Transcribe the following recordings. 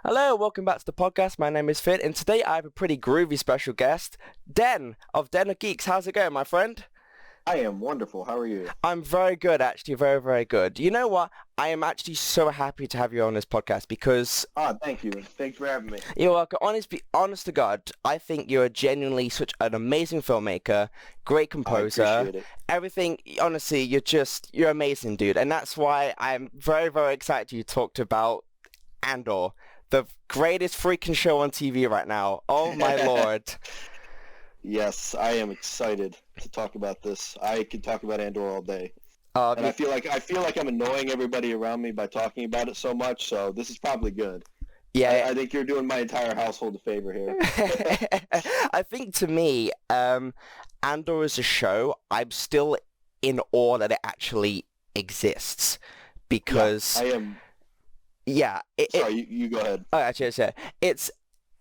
Hello, welcome back to the podcast. My name is Finn, and today I have a pretty groovy special guest, Den of Geeks. How's it going, my friend? I am wonderful. How are you? I'm very good, actually, very, very good. You know what? I am actually so happy to have you on this podcast because Thank you. Thanks for having me. you're welcome. Honest to God, I think you're genuinely such an amazing filmmaker, great I composer, appreciate it. everything. Honestly, you're amazing, dude, and that's why I'm very, very excited you talked about Andor, the greatest freaking show on TV right now. Oh my lord. Yes, I am excited to talk about this. I could talk about Andor all day, and Y- I feel like I'm annoying everybody around me by talking about it so much. So this is probably good. I, yeah. I think you're doing my entire household a favor here. I think to me, Andor as a show, I'm still in awe that it actually exists Yeah, because I am. yeah, Sorry, you go ahead. oh, actually, it's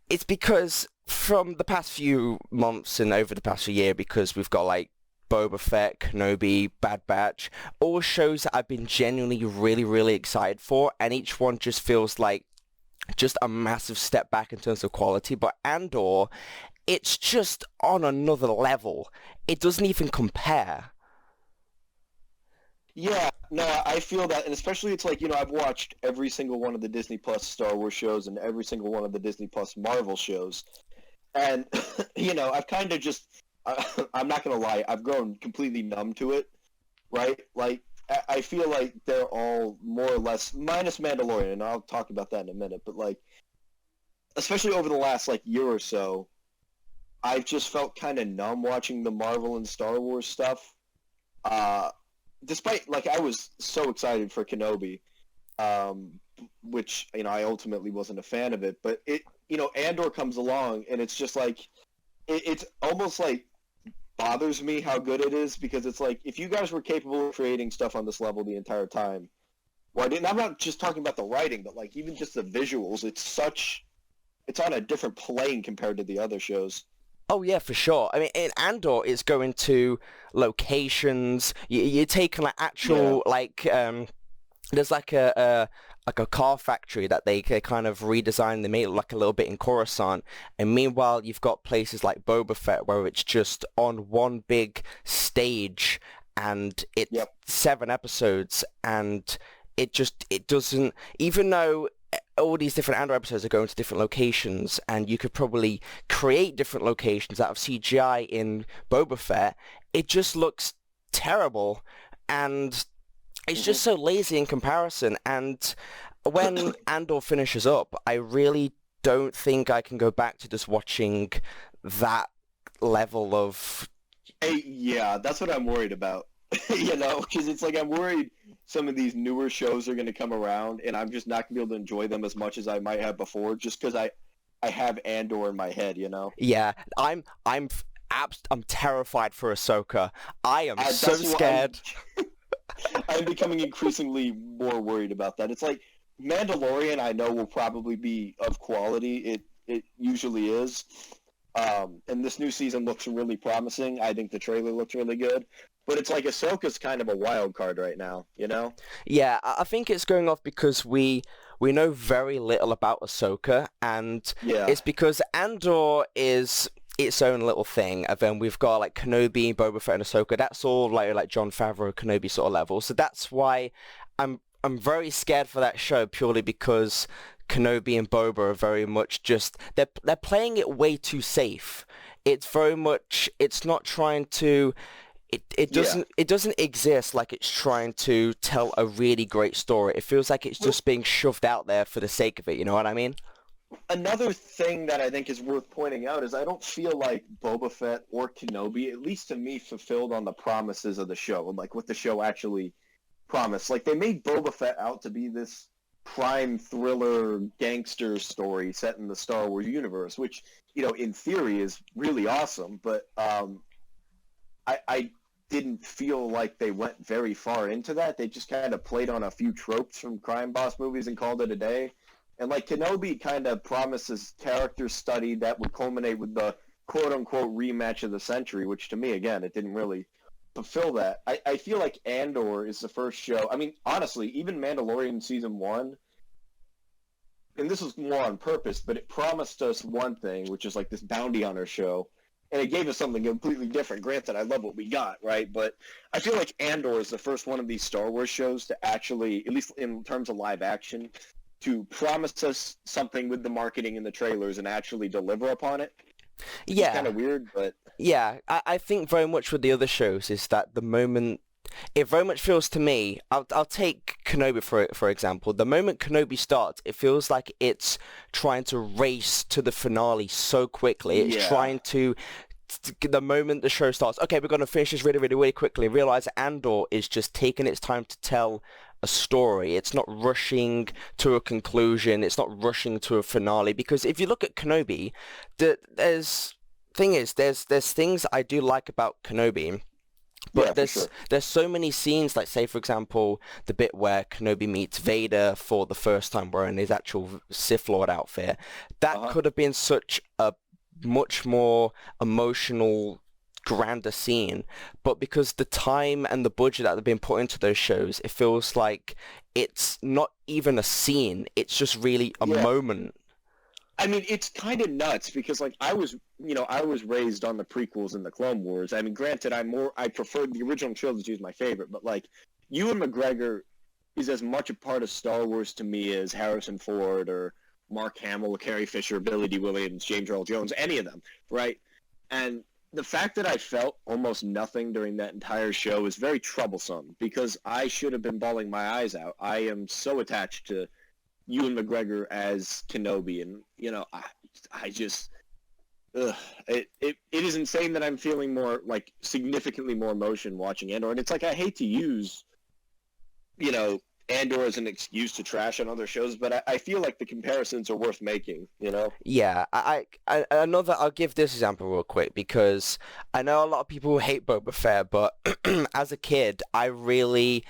it's because from the past few months and over the past few year, because we've got like Boba Fett, Kenobi, Bad Batch, all shows that I've been genuinely really, really excited for, and each one just feels like just a massive step back in terms of quality. But Andor, it's just on another level. It doesn't even compare. Yeah, no, I feel that, and especially it's like, I've watched every single one of the Disney Plus Star Wars shows and every single one of the Disney Plus Marvel shows. And, I've kind of just, I'm not going to lie, I've grown completely numb to it, right? Like, I feel like they're all more or less, minus Mandalorian, and I'll talk about that in a minute, but like, especially over the last like year or so, I've just felt kind of numb watching the Marvel and Star Wars stuff. Uh, Despite, like, I was so excited for Kenobi, um, which, I ultimately wasn't a fan of it, but Andor comes along, and it's just like, it's almost like bothers me how good it is because it's like if you guys were capable of creating stuff on this level the entire time, why didn't? I'm not just talking about the writing, but like even just the visuals. It's on a different plane compared to the other shows. Oh yeah, for sure. I mean, in Andor, it's going to locations. You're taking like Yeah, actual there's like a car factory that they kind of redesigned. They made it like a little bit in Coruscant, and meanwhile you've got places like Boba Fett where it's just on one big stage, and it's yep. 7 episodes, and it doesn't, even though all these different Andor episodes are going to different locations, and you could probably create different locations out of CGI in Boba Fett. It just looks terrible, and it's hmm just so lazy in comparison. And when Andor finishes up, I really don't think I can go back to just watching that level of. Hey, yeah, that's what I'm worried about. Because it's like I'm worried some of these newer shows are going to come around, and I'm just not going to be able to enjoy them as much as I might have before, just because I have Andor in my head. Yeah, I'm terrified for Ahsoka. I am so That's what I'm scared. I'm becoming increasingly more worried about that. It's like Mandalorian, I know will probably be of quality. It usually is. And this new season looks really promising. I think the trailer looks really good. But it's like Ahsoka's kind of a wild card right now? Yeah, I think it's going off because we know very little about Ahsoka, and Yeah. it's because Andor is its own little thing, and then we've got like Kenobi, Boba Fett, and Ahsoka. That's all like John Favreau, Kenobi sort of level. So that's why I'm very scared for that show purely because Kenobi and Boba are very much just they're playing it way too safe. It's very much it's not trying to Yeah. it doesn't exist like it's trying to tell a really great story. It feels like it's Well, just being shoved out there for the sake of it, you know what I mean? another thing that I think is worth pointing out is I don't feel like Boba Fett or Kenobi, at least to me, fulfilled on the promises of the show and like what the show actually promised. Like they made Boba Fett out to be this crime thriller gangster story set in the Star Wars universe, which in theory is really awesome. But I didn't feel like they went very far into that. They just kind of played on a few tropes from crime boss movies and called it a day. And like Kenobi kind of promises character study that would culminate with the quote unquote rematch of the century, which to me, again, it didn't really fulfill that. I feel like Andor is the first show. I mean, honestly, even Mandalorian season one and this was more on purpose, but it promised us one thing, which is like this bounty hunter show, and it gave us something completely different. Granted, I love what we got, right? But I feel like Andor is the first one of these Star Wars shows to actually, at least in terms of live action, to promise us something with the marketing and the trailers and actually deliver upon it. It's Yeah, kind of weird, but yeah. I think very much with the other shows is that the moment it very much feels to me. I'll take Kenobi for example. The moment Kenobi starts, it feels like it's trying to race to the finale so quickly. It's yeah. trying to the moment the show starts. Okay, we're gonna finish this really, really, really quickly. Realize Andor is just taking its time to tell a story. It's not rushing to a conclusion. It's not rushing to a finale. Because if you look at Kenobi, there's things I do like about Kenobi. Yeah, But for sure. there's so many scenes, like say for example, the bit where Kenobi meets Vader for the first time wearing his actual Sith Lord outfit. That could have been such a much more emotional, grander scene. But because the time and the budget that have been put into those shows, it feels like it's not even a scene. It's just really a Yeah. moment. I mean, it's kind of nuts because, like, I was raised on the prequels and the Clone Wars. I mean, granted, I preferred the original trilogy is my favorite, but like, Ewan McGregor is as much a part of Star Wars to me as Harrison Ford or Mark Hamill, Carrie Fisher, Billy D. Williams, James Earl Jones, any of them, right? And the fact that I felt almost nothing during that entire show is very troublesome because I should have been bawling my eyes out. I am so attached to Ewan McGregor as Kenobi, and I just, it is insane that I'm feeling more like significantly more emotion watching Andor, and it's like I hate to use, Andor as an excuse to trash on other shows, but I feel like the comparisons are worth making. Yeah, I'll give this example real quick because I know a lot of people hate Boba Fett, but as a kid, I loved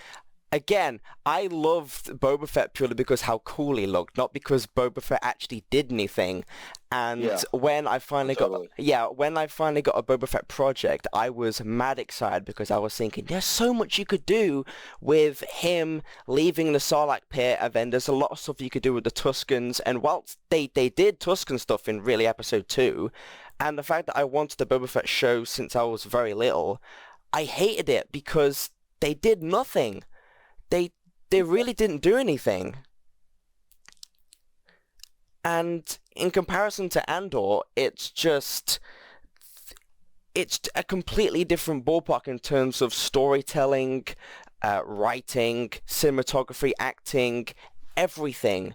Boba Fett purely because how cool he looked, not because Boba Fett actually did anything. And Yeah, when I finally totally. when I finally got a Boba Fett project, I was mad excited because I was thinking there's so much you could do with him leaving the Sarlacc pit, and then there's a lot of stuff you could do with the Tuskens. And whilst they did Tusken stuff in really episode 2, and the fact that I wanted the Boba Fett show since I was very little, I hated it because they did nothing. They really didn't do anything. And in comparison to Andor, it's a completely different ballpark in terms of storytelling, writing, cinematography, acting, everything.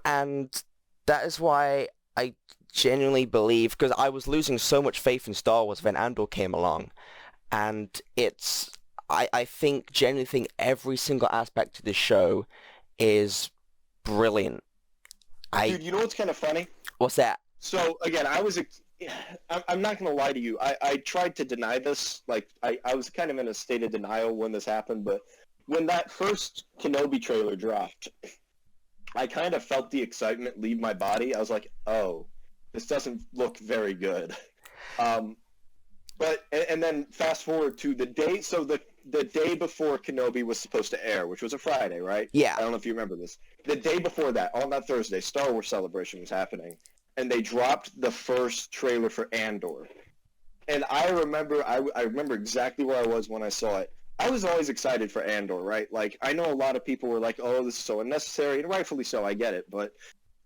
And that is why I genuinely believe, because I was losing so much faith in Star Wars when Andor came along. And I genuinely think every single aspect of this show is brilliant. Dude, you know what's kind of funny? What's that? So again, I'm not going to lie to you. I tried to deny this. Like I was kind of in a state of denial when this happened, but when that first Kenobi trailer dropped, I kind of felt the excitement leave my body. I was like, oh, this doesn't look very good. But then fast forward to the day. So the day before Kenobi was supposed to air, which was a Friday, right? Yeah. I don't know if you remember this. The day before that, on that Thursday, Star Wars Celebration was happening, and they dropped the first trailer for Andor. And I remember exactly where I was when I saw it. I was always excited for Andor, right? Like, I know a lot of people were like, oh, this is so unnecessary, and rightfully so, I get it. But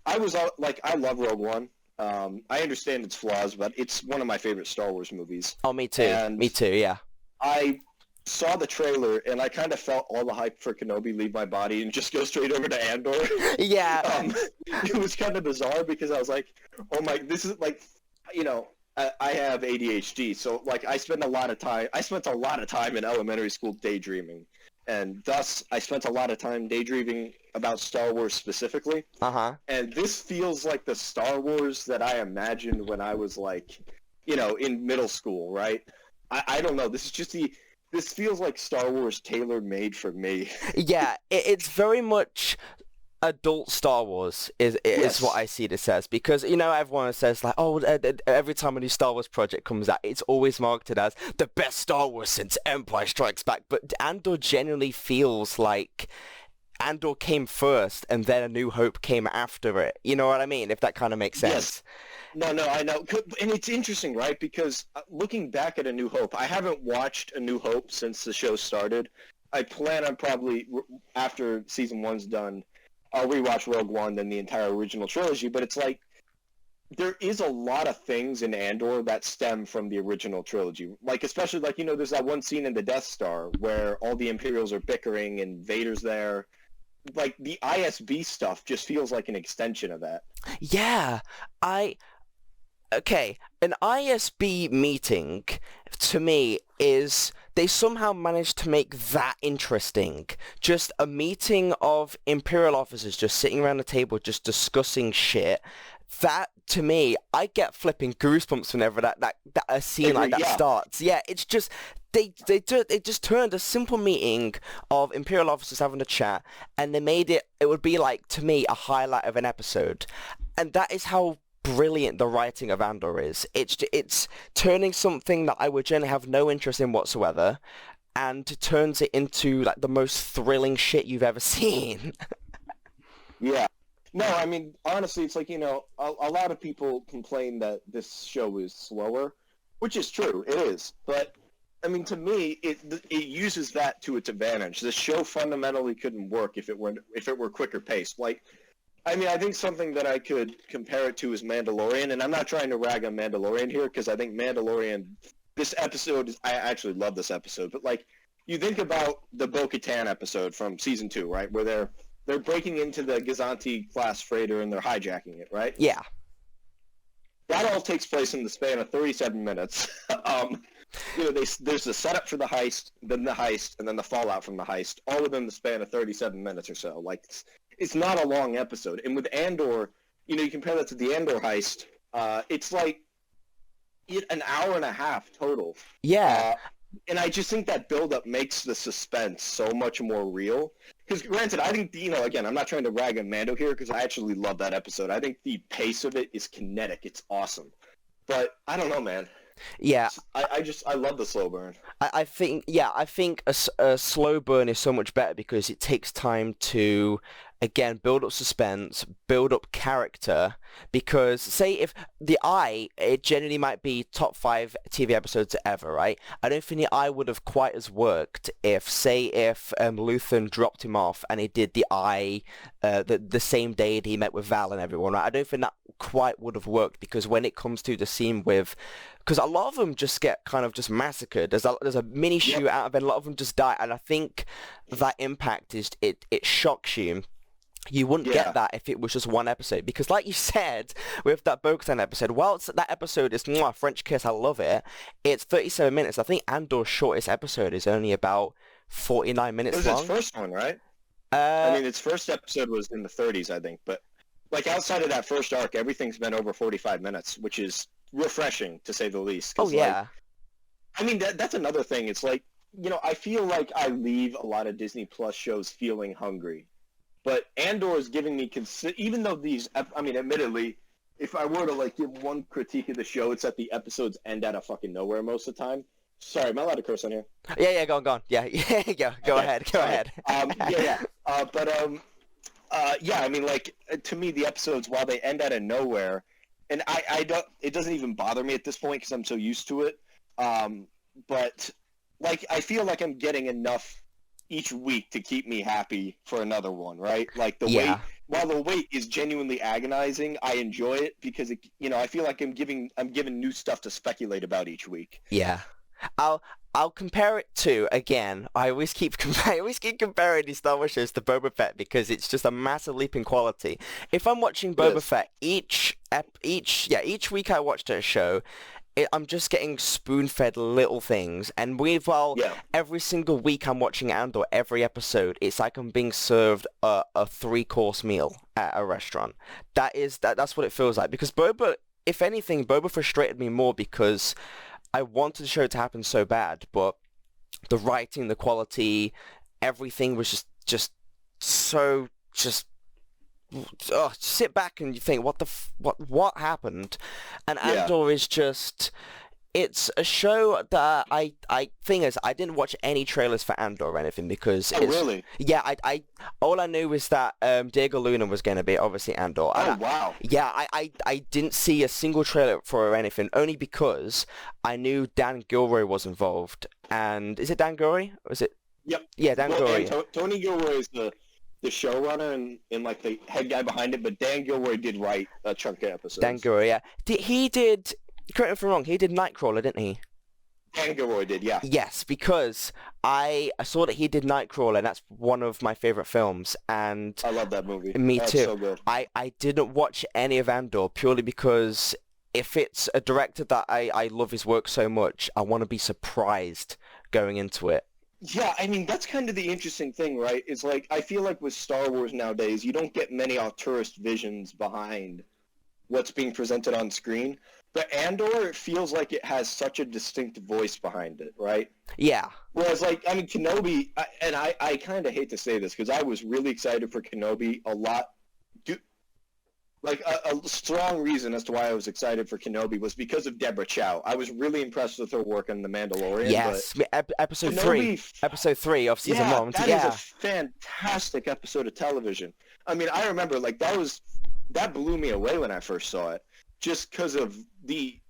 I was all, like, I love Rogue One. I understand its flaws, but it's one of my favorite Star Wars movies. Oh, me too. And Me too, yeah. I saw the trailer, and I kind of felt all the hype for Kenobi leave my body and just go straight over to Andor. Yeah. It was kind of bizarre because I was like, oh my, this is like, I have ADHD, so like I spent a lot of time in elementary school daydreaming, and thus I spent a lot of time daydreaming about Star Wars specifically. Uh-huh. And this feels like the Star Wars that I imagined when I was like, in middle school, right? I don't know. This feels like Star Wars tailor-made for me. Yeah, it's very much adult Star Wars is Yes. what I see this as, because everyone says like, oh, every time a new Star Wars project comes out, it's always marketed as the best Star Wars since Empire Strikes Back. But Andor genuinely feels like Andor came first, and then A New Hope came after it. You know what I mean? If that kind of makes sense. Yes. No, I know. And it's interesting, right? Because looking back at A New Hope, I haven't watched A New Hope since the show started. I plan on probably, after season 1's done, I'll rewatch Rogue One, then the entire original trilogy. But it's like, there is a lot of things in Andor that stem from the original trilogy. Like, especially, like, there's that one scene in the Death Star where all the Imperials are bickering and Vader's there. Like, the ISB stuff just feels like an extension of that. Yeah, okay, an ISB meeting, to me, is they somehow managed to make that interesting. Just a meeting of Imperial officers just sitting around the table just discussing shit. That, to me, I get flipping goosebumps whenever that a scene like that starts. Yeah, it's just they just turned a simple meeting of Imperial officers having a chat, and they made it would be like, to me, a highlight of an episode. And that is how brilliant the writing of Andor is. It's turning something that I would generally have no interest in whatsoever, and turns it into like the most thrilling shit you've ever seen. Yeah. No, I mean, honestly, it's like, a lot of people complain that this show is slower, which is true. It is. But, I mean, to me, it uses that to its advantage. The show fundamentally couldn't work if it were quicker paced. Like, I mean, I think something that I could compare it to is Mandalorian, and I'm not trying to rag on Mandalorian here, because I think Mandalorian, this episode, I actually love this episode, but, like, you think about the Bo-Katan episode from Season 2, right, where they're breaking into the Gazanti-class freighter and they're hijacking it, right? Yeah. That all takes place in the span of 37 minutes. There's the setup for the heist, then the heist, and then the fallout from the heist, all within the span of 37 minutes or so. Like, it's not a long episode. And with Andor, you compare that to the Andor heist, it's like an hour and a half total. Yeah. And I just think that build-up makes the suspense so much more real. Because, granted, I think, again, I'm not trying to rag on Mando here, because I actually love that episode. I think the pace of it is kinetic. It's awesome. But, I don't know, man. Yeah. I love the slow burn. I think a slow burn is so much better because it takes time to, again, build up suspense, build up character, because say if it generally might be top 5 TV episodes ever, right? I don't think the Eye would have quite as worked if Luthen dropped him off and he did the Eye the same day that he met with Val and everyone, right? I don't think that quite would have worked, because when it comes to the scene because a lot of them just get kind of just massacred. There's a mini shootout, and a lot of them just die, and I think that impact is it shocks you. You wouldn't get that if it was just one episode, because like you said with that Bo-Katan episode, whilst that episode is French kiss, I love it, it's 37 minutes. I think Andor's shortest episode is only about 49 minutes long. It was its first one, right? I mean, its first episode was in the 30s, I think, but like outside of that first arc, everything's been over 45 minutes, which is refreshing to say the least. Oh yeah. Like, I mean, that's another thing. It's like, I feel like I leave a lot of Disney Plus shows feeling hungry. But Andor is giving me, even though admittedly, if I were to like give one critique of the show, it's that the episodes end out of fucking nowhere most of the time. Sorry, am I allowed to curse on here? Yeah, go on. Yeah, go ahead. I mean, like, to me, the episodes, while they end out of nowhere, and it doesn't even bother me at this point because I'm so used to it. But like, I feel like I'm getting enough each week to keep me happy for another one, right? Like wait, while the wait is genuinely agonizing, I enjoy it because I feel like I'm given new stuff to speculate about each week. Yeah. I'll compare it to, again, I always keep comparing these Star Wars shows to Boba Fett because it's just a massive leap in quality. If I'm watching Boba Fett, each week I watched a show, I'm just getting spoon-fed little things, and every single week I'm watching Andor, every episode, it's like I'm being served a 3-course meal at a restaurant. That's what it feels like, because if anything, Boba frustrated me more because I wanted the show to happen so bad, but the writing, the quality, everything was just sit back and you think, what happened? And Andor is just, it's a show that thing is, I didn't watch any trailers for Andor or anything because Oh, really? yeah, all I knew was that Diego Luna was going to be obviously Andor. Oh, And wow. yeah, I didn't see a single trailer for anything, only because I knew Dan Gilroy was involved. And is it Dan Gilroy? Or is it? Yep. Yeah, Dan Well, Gilroy. and Tony Gilroy is the showrunner and like the head guy behind it, but Dan Gilroy did write a chunk of episodes. Dan Gilroy, yeah. He did, correct me if I'm wrong, he did Nightcrawler, didn't he? Dan Gilroy did, yeah. Yes, because I saw that he did Nightcrawler, and that's one of my favorite films, and I love that movie. me That's too. so good. I didn't watch any of Andor purely because if it's a director that I love his work so much, I want to be surprised going into it. Yeah, I mean, that's kind of the interesting thing, right? It's like, I feel like with Star Wars nowadays, you don't get many auteurist visions behind what's being presented on screen. But Andor, it feels like it has such a distinct voice behind it, right? Yeah. Whereas, like, I mean, Kenobi, I kind of hate to say this because I was really excited for Kenobi a lot. Like, a strong reason as to why I was excited for Kenobi was because of Deborah Chow. I was really impressed with her work on The Mandalorian. Yes, episode Kenobi, 3 of season 1. That is a fantastic episode of television. I mean, I remember, like, that blew me away when I first saw it, just because of the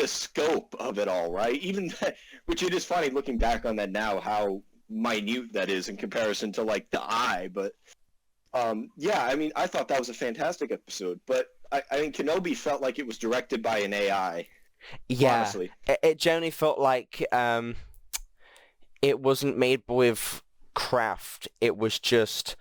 scope of it all, right? Even that, which it is funny looking back on that now, how minute that is in comparison to, like, the eye, but yeah, I mean, I thought that was a fantastic episode, but I mean, Kenobi felt like it was directed by an AI. Yeah, honestly. It generally felt like it wasn't made with craft. It was just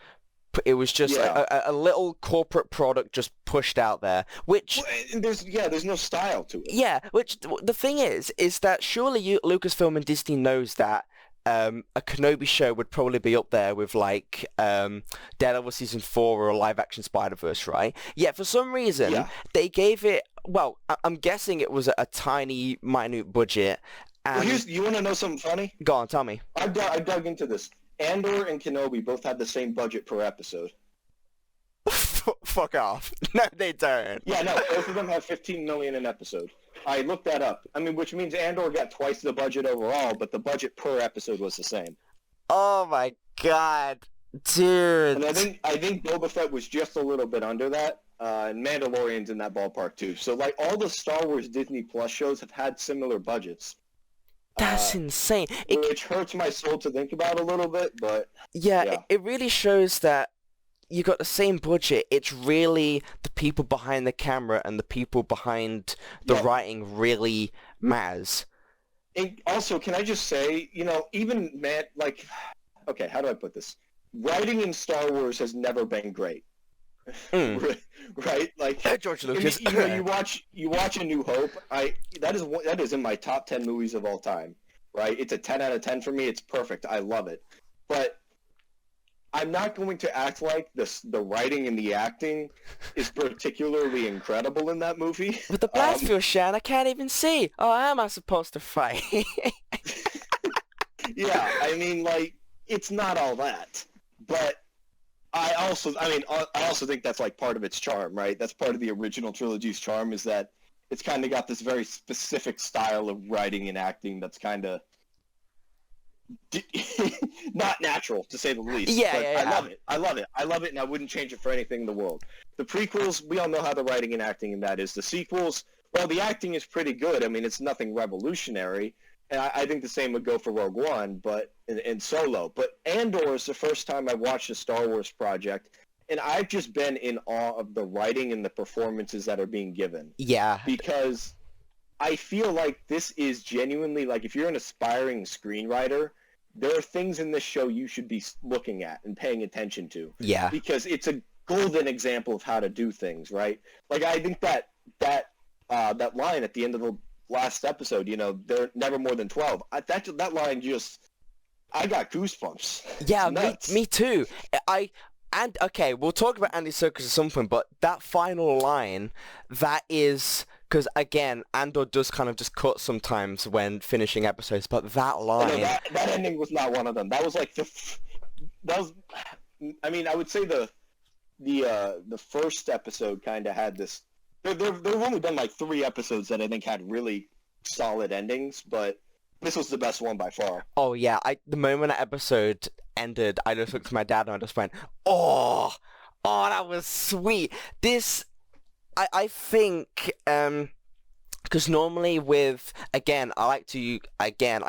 a little corporate product just pushed out there, which there's no style to it. Yeah, which the thing is that surely Lucasfilm and Disney knows that. A Kenobi show would probably be up there with like Daredevil season 4 or a live action Spider-Verse, right? Yet for some reason they gave it. Well, I'm guessing it was a tiny, minute budget. And well, you want to know something funny? Go on, tell me. I dug into this. Andor and Kenobi both had the same budget per episode. Fuck off. No, they don't. Yeah, no, both of them have $15 million an episode. I looked that up. I mean, which means Andor got twice the budget overall, but the budget per episode was the same. Oh my god, dude. And I think Boba Fett was just a little bit under that, and Mandalorian's in that ballpark too. So, like, all the Star Wars Disney Plus shows have had similar budgets. That's insane. Which hurts my soul to think about a little bit, but... Yeah. It really shows that you got the same budget. It's really the people behind the camera and the people behind the writing really matters. And also, can I just say, you know, even okay, how do I put this? Writing in Star Wars has never been great, right? Like George Lucas. You watch A New Hope. That is in my top 10 movies of all time, right? It's a 10 out of 10 for me. It's perfect. I love it, but I'm not going to act like the writing and the acting is particularly incredible in that movie. With the blast field, Shan, I can't even see. Oh, how am I supposed to fight? Yeah, I mean, like, it's not all that. But I also think that's, like, part of its charm, right? That's part of the original trilogy's charm, is that it's kind of got this very specific style of writing and acting that's kind of not natural, to say the least. Yeah. I love it, and I wouldn't change it for anything in the world. The prequels, we all know how the writing and acting in that is. The sequels, well, the acting is pretty good. I mean, it's nothing revolutionary, and I think the same would go for Rogue One, but in Solo. But Andor is the first time I watched a Star Wars project, and I've just been in awe of the writing and the performances that are being given. Yeah. Because I feel like this is genuinely, like, if you're an aspiring screenwriter, there are things in this show you should be looking at and paying attention to. Yeah. Because it's a golden example of how to do things, right? Like, I think that line at the end of the last episode, you know, they're never more than 12. That line just, I got goosebumps. Yeah, me too. Okay, we'll talk about Andy Serkis at some point, but that final line, that is... Because, again, Andor does kind of just cut sometimes when finishing episodes, but that line... That ending was not one of them. That was like I mean, I would say the first episode kind of had this... There have only been like 3 episodes that I think had really solid endings, but this was the best one by far. Oh yeah, the moment that episode ended, I just looked at my dad and I just went, "Oh, oh, that was sweet." I think, because normally I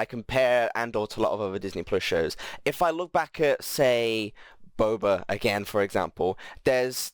compare Andor to a lot of other Disney Plus shows. If I look back at, say, Boba again, for example, there's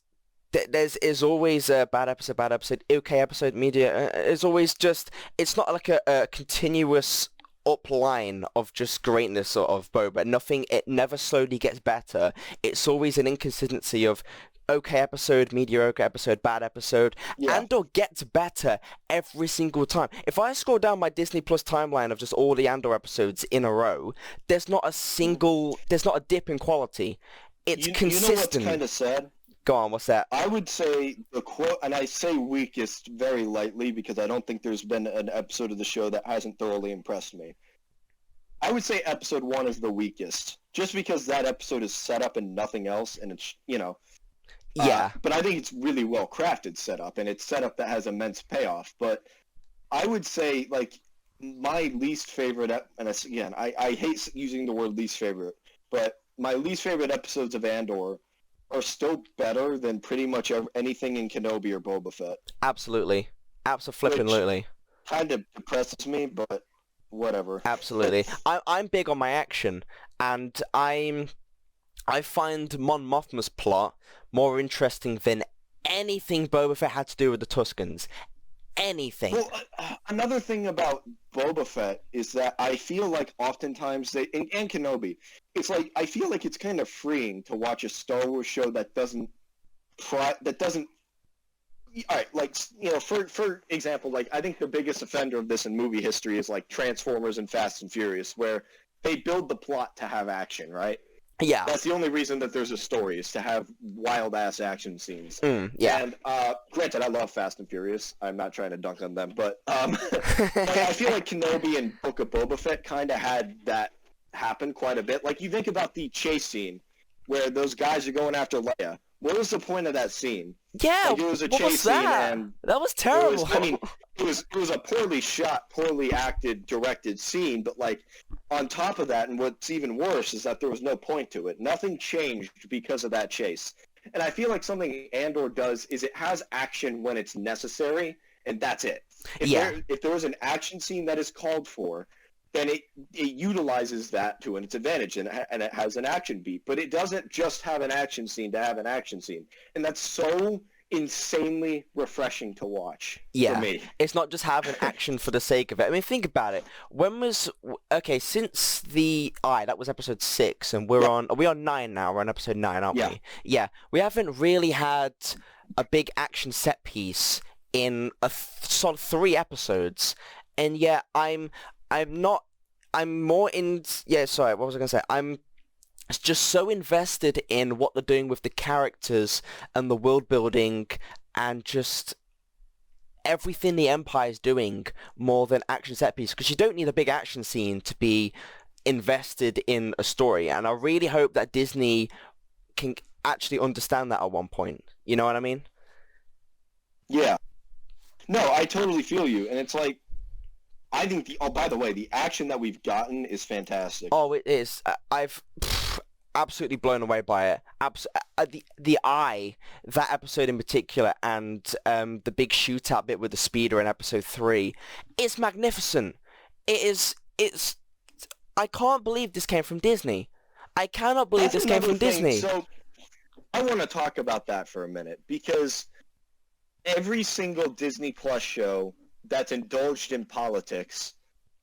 always a bad episode, okay episode, media. It's always just, it's not like a continuous upline of just greatness sort of Boba. It never slowly gets better. It's always an inconsistency of okay episode, mediocre episode, bad episode. Yeah. Andor gets better every single time. If I scroll down my Disney Plus timeline of just all the Andor episodes in a row, there's not a dip in quality. It's consistent. You know what's kind of sad? Go on, what's that? I would say the quote, and I say weakest very lightly because I don't think there's been an episode of the show that hasn't thoroughly impressed me. I would say episode 1 is the weakest, just because that episode is set up and nothing else, and it's, Yeah. But I think it's really well crafted setup, and it's setup that has immense payoff. But I would say, like, my least favorite, and again, I hate using the word least favorite, but my least favorite episodes of Andor are still better than pretty much anything in Kenobi or Boba Fett. Absolutely. Absolutely. Kind of depresses me, but whatever. Absolutely. I'm big on my action, and I find Mon Mothma's plot more interesting than anything Boba Fett had to do with the Tuskens. Anything. Well, another thing about Boba Fett is that I feel like oftentimes and Kenobi, it's like I feel like it's kind of freeing to watch a Star Wars show that doesn't. All right, like, for example, like I think the biggest offender of this in movie history is like Transformers and Fast and Furious, where they build the plot to have action, right? Yeah. That's the only reason that there's a story, is to have wild-ass action scenes. Yeah. And granted, I love Fast and Furious. I'm not trying to dunk on them, but I feel like Kenobi and Book of Boba Fett kind of had that happen quite a bit. Like, you think about the chase scene where those guys are going after Leia. What was the point of that scene? Yeah, like, it was a what chase was that? Scene, and that was terrible. It was a poorly shot, poorly acted, directed scene, but like on top of that, and what's even worse is that there was no point to it. Nothing changed because of that chase. And I feel like something Andor does is it has action when it's necessary, and that's it. If there is an action scene that is called for, then it utilizes that to its advantage, and it has an action beat. But it doesn't just have an action scene to have an action scene. And that's so insanely refreshing to watch for me. It's not just having action for the sake of it. I mean, think about it. Since that was episode 6, and are we on 9 now? We're on episode 9, aren't we? Yeah. We haven't really had a big action set piece in a solid 3 episodes, and yet I'm more in... Yeah, sorry, what was I going to say? I'm just so invested in what they're doing with the characters and the world building and just everything the Empire's doing more than action set piece, because you don't need a big action scene to be invested in a story. And I really hope that Disney can actually understand that at one point. You know what I mean? Yeah. No, I totally feel you. And it's like, I think by the way, the action that we've gotten is fantastic. Oh, it is. I've absolutely blown away by it. The Eye, that episode in particular, and the big shootout bit with the speeder in episode 3, it's magnificent. It's. I can't believe this came from Disney. I cannot believe this came from Disney. So, I want to talk about that for a minute, because every single Disney Plus show that's indulged in politics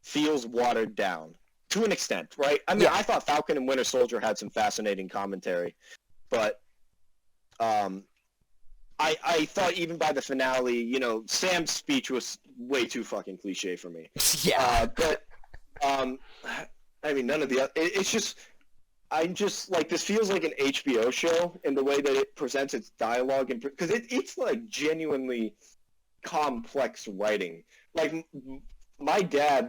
feels watered down to an extent, right? I mean, I thought Falcon and Winter Soldier had some fascinating commentary, but I thought even by the finale, Sam's speech was way too fucking cliche for me. I mean, none of the it's just, I'm just like, this feels like an HBO show in the way that it presents its dialogue, and because it's like genuinely complex writing. Like my dad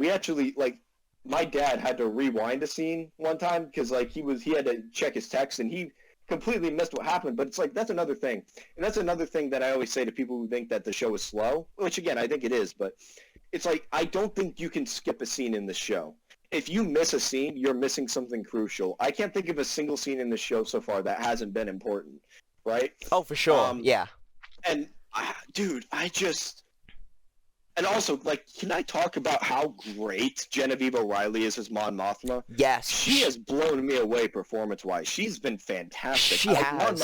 had to rewind a scene one time because like he had to check his text and he completely missed what happened. But it's like, that's another thing, and that's another thing that I always say to people who think that the show is slow, which again I think it is, but it's like, I don't think you can skip a scene in the show. If you miss a scene, you're missing something crucial. I can't think of a single scene in the show so far that hasn't been important, right? Oh, for sure. Yeah. And dude, and also, like, can I talk about how great Genevieve O'Reilly is as Mon Mothma? Yes. She has blown me away performance-wise. She's been fantastic. She has.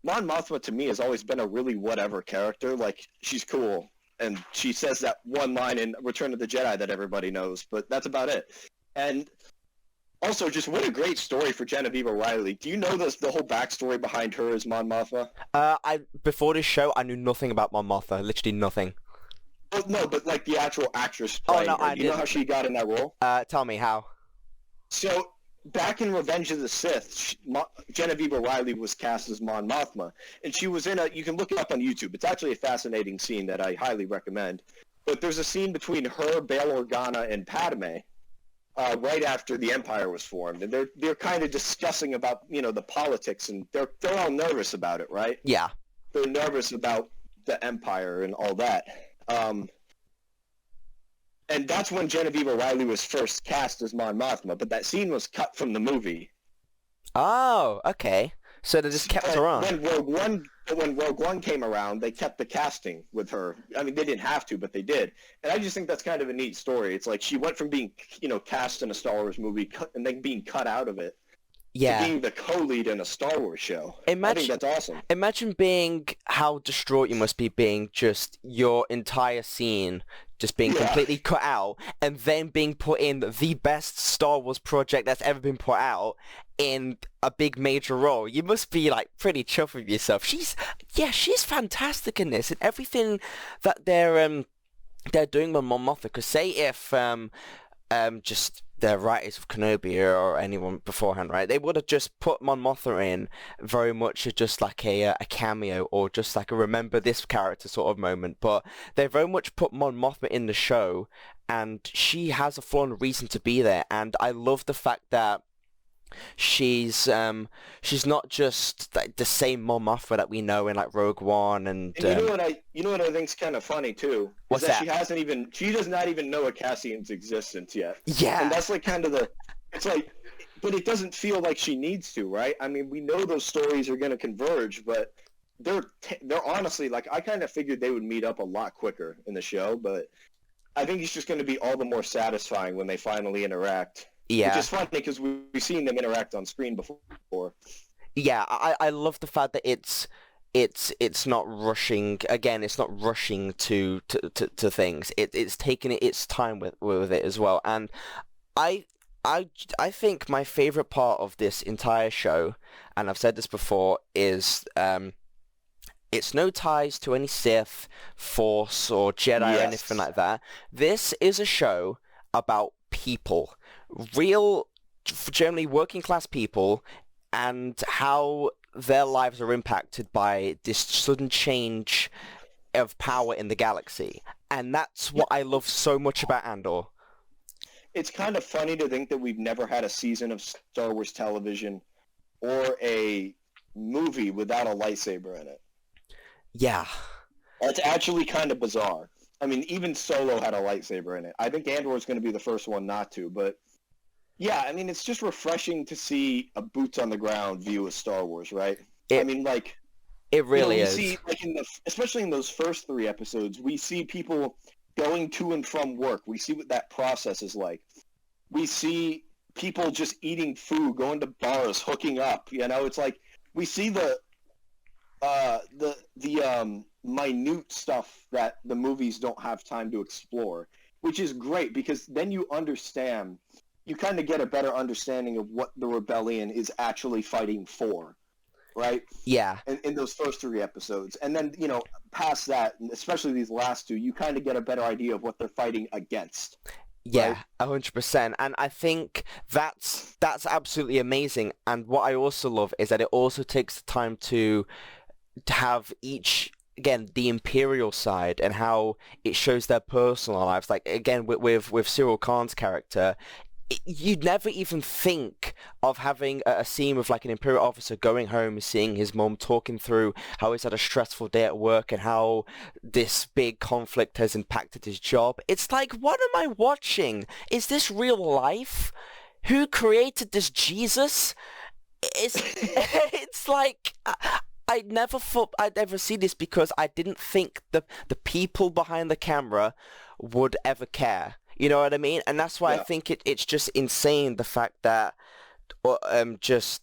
Mon Mothma to me has always been a really whatever character. Like, she's cool, and she says that one line in Return of the Jedi that everybody knows, but that's about it. And also, just what a great story for Genevieve O'Reilly. Do you know the whole backstory behind her as Mon Mothma? Before this show, I knew nothing about Mon Mothma. Literally nothing. Oh, no, but like the actual actress playing her. Do you know how she got in that role? Tell me how. So, back in Revenge of the Sith, Genevieve O'Reilly was cast as Mon Mothma, and she was you can look it up on YouTube. It's actually a fascinating scene that I highly recommend. But there's a scene between her, Bail Organa, and Padme right after the Empire was formed, and they're kind of discussing about, the politics, and they're all nervous about it, right? Yeah. They're nervous about the Empire and all that. And that's when Genevieve O'Reilly was first cast as Mon Mothma, but that scene was cut from the movie. Oh, okay. So they just kept her on. When Rogue One came around, they kept the casting with her. I mean, they didn't have to, but they did. And I just think that's kind of a neat story. It's like she went from being, cast in a Star Wars movie and then being cut out of it to being the co-lead in a Star Wars show. I think that's awesome. Imagine being how distraught you must be being just your entire scene just being completely cut out and then being put in the best Star Wars project that's ever been put out in a big major role. You must be like pretty chuffed with yourself. She's fantastic in this, and everything that they're doing with Mon Mothma. Because say if just the writers of Kenobi or anyone beforehand, right? They would have just put Mon Mothma in very much as just like a cameo or just like a remember this character sort of moment. But they very much put Mon Mothma in the show, and she has a full reason to be there. And I love the fact that she's not just like the same Mon Mothma that we know in like Rogue One and you know what I think's kind of funny too? What's that? She does not even know a Cassian's existence yet. Yeah. And that's like kind of it's like, but it doesn't feel like she needs to, right? I mean, we know those stories are going to converge, but they're honestly, like, I kind of figured they would meet up a lot quicker in the show, but I think it's just going to be all the more satisfying when they finally interact. Yeah. Which is funny because we've seen them interact on screen before. Yeah, I love the fact that it's not rushing. Again, it's not rushing to things. It's taking its time with it as well. And I think my favorite part of this entire show, and I've said this before, is it's no ties to any Sith, Force, or Jedi or anything like that. This is a show about people. Real, generally working class people, and how their lives are impacted by this sudden change of power in the galaxy. And that's what I love so much about Andor. It's kind of funny to think that we've never had a season of Star Wars television or a movie without a lightsaber in it. Yeah. That's actually kind of bizarre. I mean, even Solo had a lightsaber in it. I think Andor is going to be the first one not to, but yeah, I mean, it's just refreshing to see a boots-on-the-ground view of Star Wars, right? It really is. See, like especially in those first 3 episodes, we see people going to and from work. We see what that process is like. We see people just eating food, going to bars, hooking up. It's like we see the minute stuff that the movies don't have time to explore, which is great because then you understand. You kind of get a better understanding of what the rebellion is actually fighting for, right? Yeah. In those first 3 episodes. And then, past that, especially these last 2, you kind of get a better idea of what they're fighting against. Yeah, 100%. And I think that's absolutely amazing. And what I also love is that it also takes the time to have each... Again, the Imperial side and how it shows their personal lives. Like, again, with Cyril Khan's character... you'd never even think of having a scene with like an Imperial officer going home, seeing his mom, talking through how he's had a stressful day at work and how this big conflict has impacted his job. It's like, what am I watching? Is this real life? Who created this Jesus? It's it's like I never thought I'd ever see this because I didn't think the people behind the camera would ever care. You know what I mean? And that's why I Yeah. think it's just insane the fact that just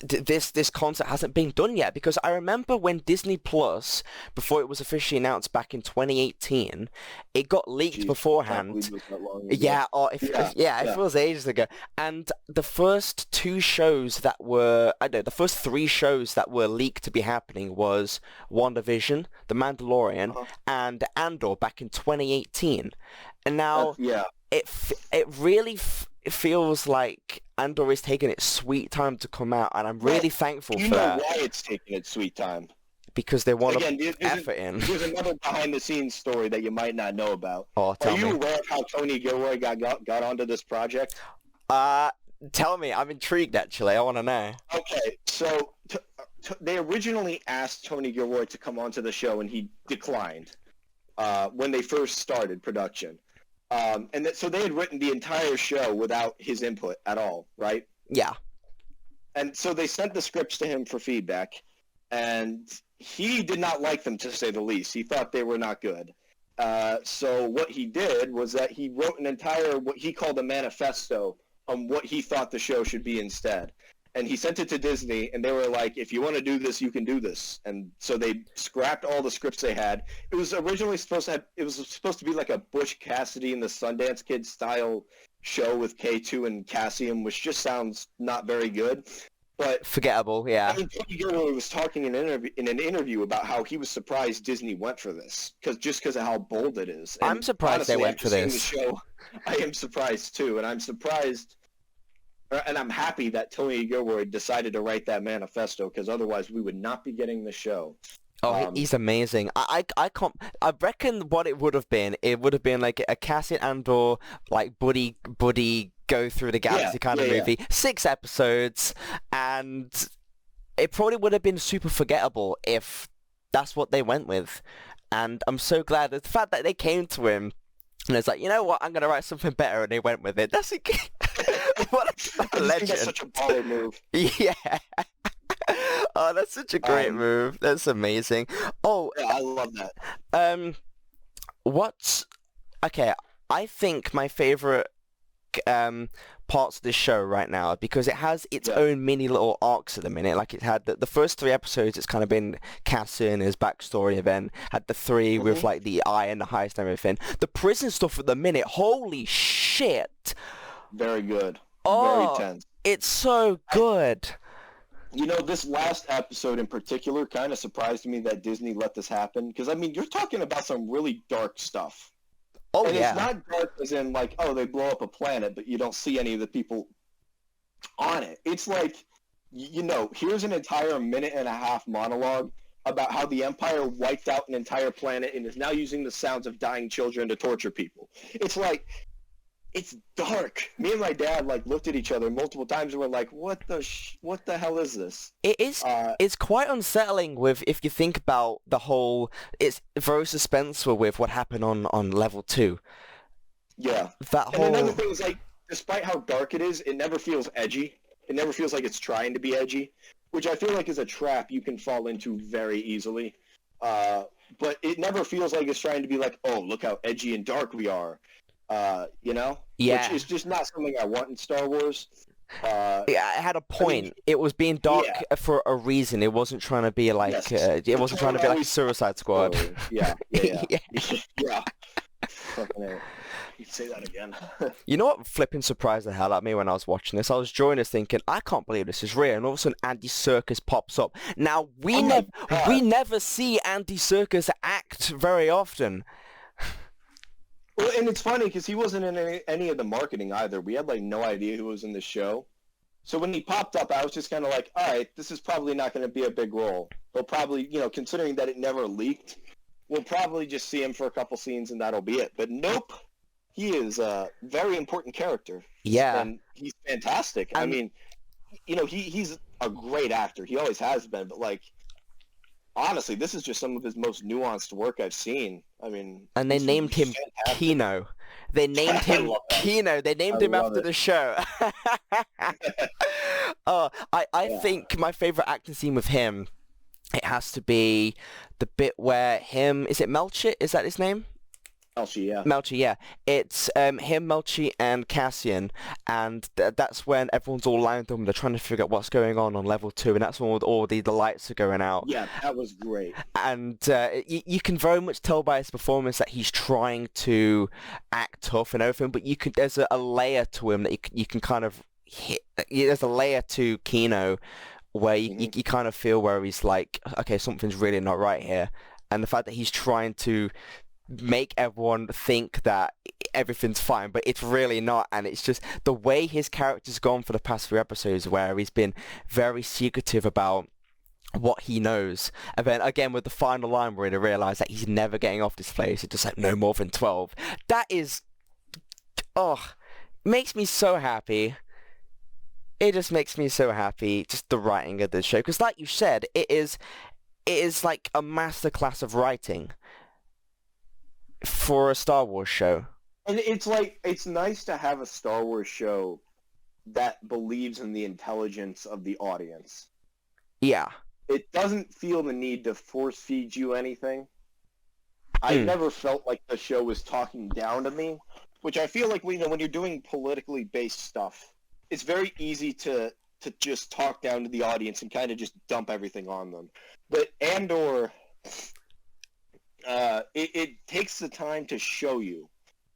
this concept hasn't been done yet. Because I remember when Disney Plus, before it was officially announced back in 2018, it got leaked Jeez, I can't beforehand. believe it was that long ago. Yeah, or it Yeah. feels ages ago. And the first two shows that were, I don't know, the first three shows that were leaked to be happening was WandaVision, The Mandalorian, Uh-huh. and Andor back in 2018. And now Yeah. it really it feels like Andor is taking its sweet time to come out, and I'm really thankful You for know that why it's taking its sweet time. because they want Again, to effort in. there's another behind-the-scenes story that you might not know about. Oh, Are tell you me. aware of how Tony Gilroy got onto this project? Tell me. I'm intrigued, actually. I want to know. Okay, so they originally asked Tony Gilroy to come onto the show, and he declined when they first started production. So they had written the entire show without his input at all, right? Yeah. And so they sent the scripts to him for feedback, and he did not like them, to say the least. He thought they were not good. So what he did was that he wrote an entire, what he called a manifesto on what he thought the show should be instead. And he sent it to Disney, and they were like, if you want to do this, you can do this. And so they scrapped all the scripts they had. It was originally supposed to be like a Butch Cassidy and the Sundance Kid style show with K2 and Cassium, which just sounds not very good. But Forgettable, yeah. I mean, Tony Gilroy was talking in an interview about how he was surprised Disney went for this, because of how bold it is. And I'm surprised honestly, they went after for seeing this. The show, I am surprised too, and I'm surprised, and I'm happy that Tony Gilroy decided to write that manifesto, because otherwise we would not be getting the show. Oh, he's amazing. I can't. I reckon what it would have been like a Cassian Andor like buddy go through the galaxy kind of movie. 6 episodes, and it probably would have been super forgettable if that's what they went with. And I'm so glad that the fact that they came to him and it's like, you know what, I'm gonna write something better, and they went with it. That's what a legend. I think that's such a baller move. Yeah. Oh, that's such a great move. That's amazing. Oh, yeah, I love that. Okay, I think my favorite parts of this show right now, because it has its own mini little arcs at the minute. Like it had the first 3 episodes, it's kind of been Cassian, his backstory, and then had the 3 with like the eye and the heist and everything. The prison stuff at the minute, holy shit. Very good. Oh, very tense. It's so good. You know, this last episode in particular kind of surprised me that Disney let this happen. Because, I mean, you're talking about some really dark stuff. Oh, and yeah. it's not dark as in, like, oh, they blow up a planet, but you don't see any of the people on it. It's like, you know, here's an entire 1.5-minute monologue about how the Empire wiped out an entire planet and is now using the sounds of dying children to torture people. It's like... It's dark. Me and my dad like looked at each other multiple times and were like, "What the hell is this?" It is. It's quite unsettling if you think about the whole. It's very suspenseful with what happened on level 2. Yeah. That And another thing is like, despite how dark it is, it never feels edgy. It never feels like it's trying to be edgy, which I feel like is a trap you can fall into very easily. But it never feels like it's trying to be like, "Oh, look how edgy and dark we are." You know? Yeah. Which is just not something I want in Star Wars. Yeah, it had a point. I mean, it was being dark for a reason. It wasn't trying to be like it wasn't trying to be like a Suicide Squad. Yeah. Fucking you say that again. You know what flipping surprised the hell out of me when I was watching this? I was joining this thinking, I can't believe this is real, and all of a sudden Andy Serkis pops up. Now we never see Andy Serkis act very often. Well, and it's funny because he wasn't in any of the marketing either. We had like no idea who was in the show. So when he popped up, I was just kind of like, all right, this is probably not going to be a big role. He'll probably, you know, considering that it never leaked, we'll probably just see him for a couple scenes and that'll be it. But nope. he is a very important character. Yeah, And he's fantastic. I and mean, he's a great actor. He always has been. But like, honestly, this is just some of his most nuanced work I've seen. I mean, they he's named him fantastic. Kino. They named I him love that. Kino. They I named him love after it. the show. I Yeah. think my favorite acting scene with him, it has to be the bit where him, is it Melchett? Is that his name? Elsie, yeah. Melchi, yeah. It's him, Melchi, and Cassian, and that's when everyone's all lined up and they're trying to figure out what's going on level 2, and that's when all the lights are going out. Yeah, that was great. And you can very much tell by his performance that he's trying to act tough and everything, but there's a layer to him that you can kind of hit. There's a layer to Kino where you kind of feel where he's like, okay, something's really not right here. And the fact that he's trying to make everyone think that everything's fine, but it's really not. And it's just the way his character's gone for the past few episodes, where he's been very secretive about what he knows, and then again with the final line where he realized that he's never getting off this place, it's just like no more than 12. That is, makes me so happy. It just makes me so happy, just the writing of this show, because like you said, it is like a masterclass of writing for a Star Wars show. And it's like, it's nice to have a Star Wars show that believes in the intelligence of the audience. Yeah. It doesn't feel the need to force feed you anything. I never felt like the show was talking down to me, which I feel like when you're doing politically based stuff, it's very easy to just talk down to the audience and kind of just dump everything on them. But Andor, it takes the time to show you,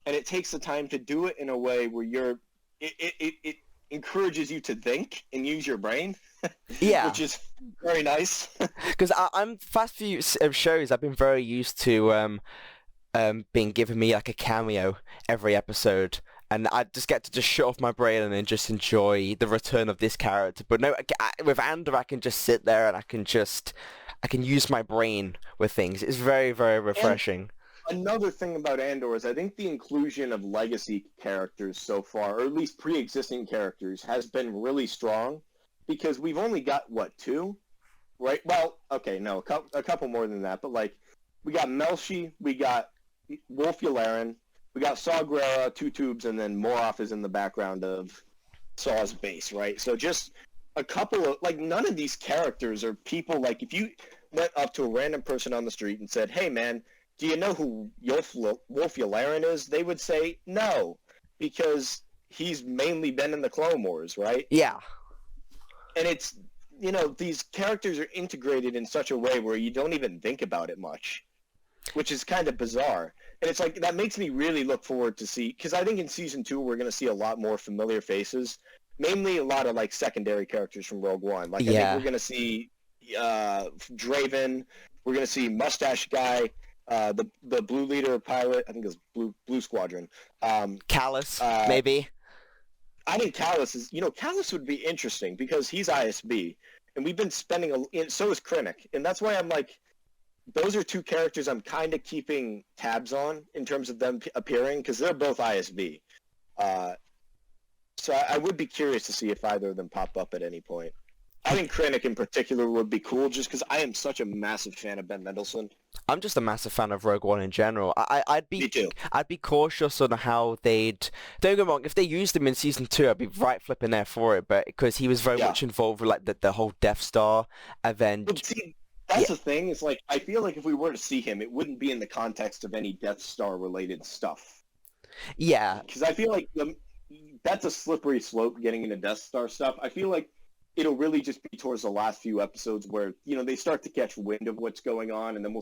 and it takes the time to do it in a way where it encourages you to think and use your brain. Yeah. Which is very nice. Because I'm past few shows, I've been very used to being given me like a cameo every episode, and I just get to just shut off my brain and then just enjoy the return of this character. But no, with Andor, I can just sit there and I can use my brain with things. It's very, very refreshing. And another thing about Andor is I think the inclusion of legacy characters so far, or at least pre-existing characters, has been really strong. Because we've only got, 2? Right? Well, okay, no, a couple more than that. But, like, we got Melshi, we got Wolf Yularen, we got Saw Gerrera, 2 tubes, and then Moroff is in the background of Saw's base, right? So just a couple of, like, none of these characters are people, like, if you went up to a random person on the street and said, hey, man, do you know who Wolf Yularen is? They would say no, because he's mainly been in the Clone Wars, right? Yeah. And it's, these characters are integrated in such a way where you don't even think about it much, which is kind of bizarre. And it's like, that makes me really look forward to see, because I think in Season 2 we're going to see a lot more familiar faces, mainly a lot of, like, secondary characters from Rogue One. Like, I think we're going to see Draven, we're going to see Mustache Guy, the blue leader pilot, I think it's Blue Squadron. Callus, maybe. I think Callus would be interesting because he's ISB, and we've been spending so is Krennic, and that's why I'm like, those are 2 characters I'm kind of keeping tabs on in terms of them appearing, because they're both ISB. So I would be curious to see if either of them pop up at any point. I think Krennic in particular would be cool, just because I am such a massive fan of Ben Mendelsohn. I'm just a massive fan of Rogue One in general. I'd be Me too. I'd be cautious on how they'd. Don't get me wrong. If they used him in Season 2, I'd be right flipping there for it. But because he was very much involved with like the whole Death Star, and then. But see, that's the thing. It's like, I feel like if we were to see him, it wouldn't be in the context of any Death Star related stuff. Yeah. Because I feel like that's a slippery slope getting into Death Star stuff. I feel like it'll really just be towards the last few episodes where, they start to catch wind of what's going on, and then we'll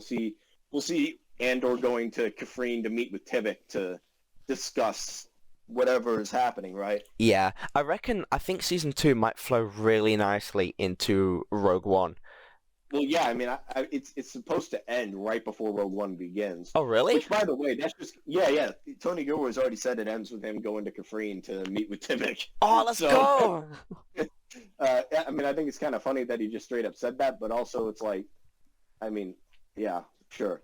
see Andor going to Kafrene to meet with Tivik to discuss whatever is happening, right? Yeah. I think Season 2 might flow really nicely into Rogue One. Well, yeah, I mean, it's supposed to end right before Rogue One begins. Oh, really? Which, by the way, that's just... Yeah. Tony Gilroy's already said it ends with him going to Kafrene to meet with Tivik. Oh, let's go! I mean, I think it's kind of funny that he just straight up said that, but also it's like, I mean, yeah, sure.